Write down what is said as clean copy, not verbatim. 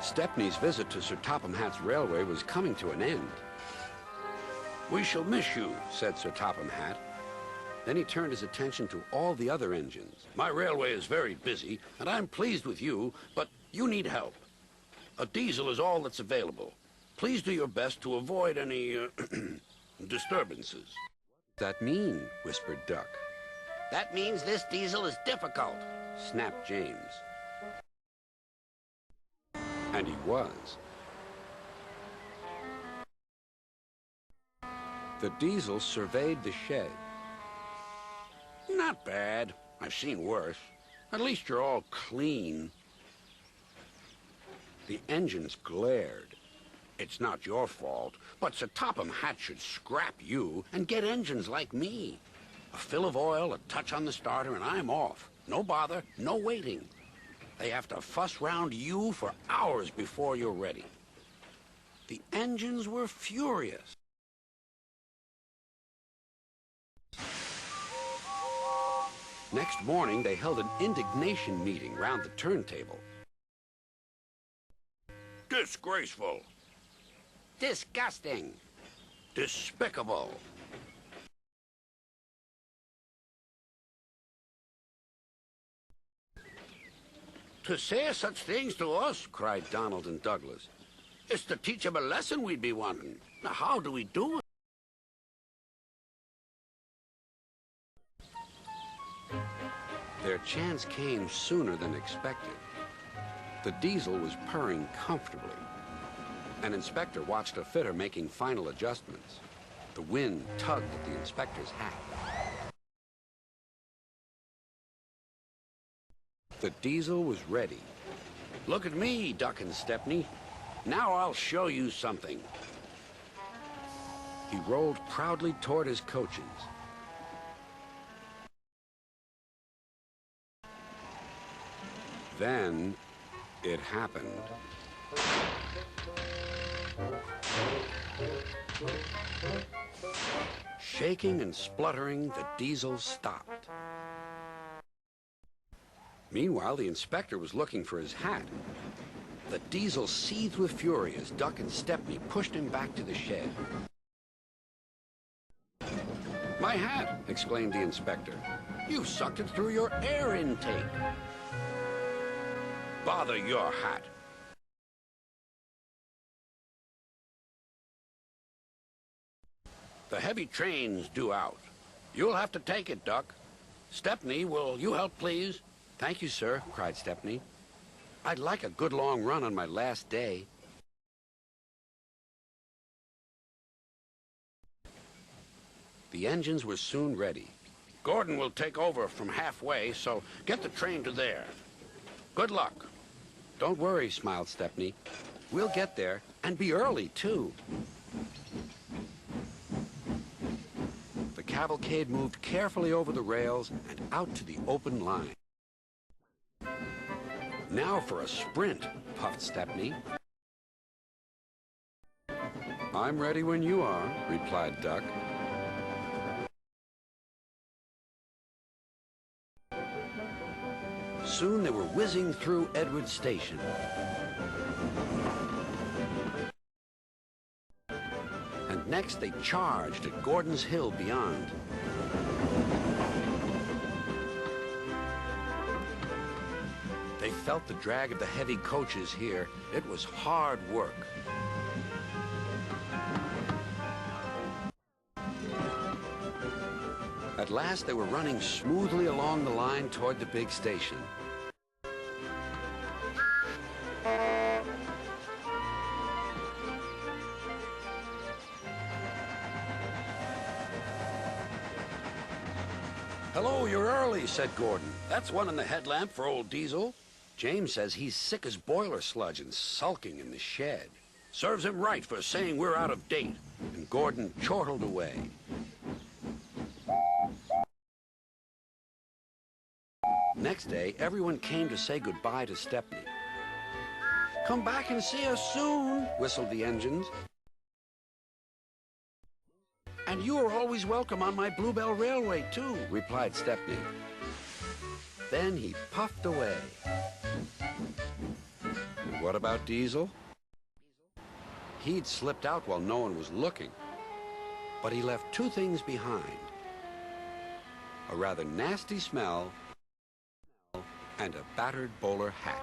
Stepney's visit to Sir Topham Hatt's railway was coming to an end. "We shall miss you," said Sir Topham Hatt. Then he turned his attention to all the other engines. "My railway is very busy, and I'm pleased with you, but you need help. A diesel is all that's available. Please do your best to avoid any disturbances." "What does that mean?" whispered Duck. "That means this diesel is difficult," snapped James. And he was. The diesel surveyed the shed. "Not bad. I've seen worse. At least you're all clean." The engines glared. "It's not your fault, but Sir Topham Hatt should scrap you and get engines like me. A fill of oil, a touch on the starter, and I'm off. No bother, no waiting. They have to fuss round you for hours before you're ready." The engines were furious. Next morning, they held an indignation meeting round the turntable. "Disgraceful. Disgusting. Despicable. To say such things to us," cried Donald and Douglas, "is to teach him a lesson we'd be wanting. Now, how do we do it?" Their chance came sooner than expected. The diesel was purring comfortably. An inspector watched a fitter making final adjustments. The wind tugged at the inspector's hat. The diesel was ready. "Look at me, Duck and Stepney. Now I'll show you something." He rolled proudly toward his coaches. Then it happened. Shaking and spluttering, the diesel stopped. Meanwhile, the inspector was looking for his hat. The diesel seethed with fury as Duck and Stepney pushed him back to the shed. "My hat!" exclaimed the inspector. "You've sucked it through your air intake." "Bother your hat." "The heavy train's due out. You'll have to take it, Duck. Stepney, will you help, please?" "Thank you, sir," cried Stepney. "I'd like a good long run on my last day." The engines were soon ready. "Gordon will take over from halfway, so get the train to there. Good luck." "Don't worry," smiled Stepney. "We'll get there, and be early, too." The cavalcade moved carefully over the rails and out to the open line. "Now for a sprint," puffed Stepney. "I'm ready when you are," replied Duck. Soon they were whizzing through Edward Station. And next they charged at Gordon's Hill beyond. They felt the drag of the heavy coaches here. It was hard work. At last they were running smoothly along the line toward the big station. "Hello, you're early," said Gordon. "That's one in the headlamp for old Diesel." James says he's sick as boiler sludge and sulking in the shed. "Serves him right for saying we're out of date." And Gordon chortled away. Next day, everyone came to say goodbye to Stepney. "Come back and see us soon," whistled the engines. "And you are always welcome on my Bluebell Railway, too," replied Stepney. Then he puffed away. And what what about Diesel? He'd slipped out while no one was looking. But he left two things behind. A rather nasty smell and a battered bowler hat.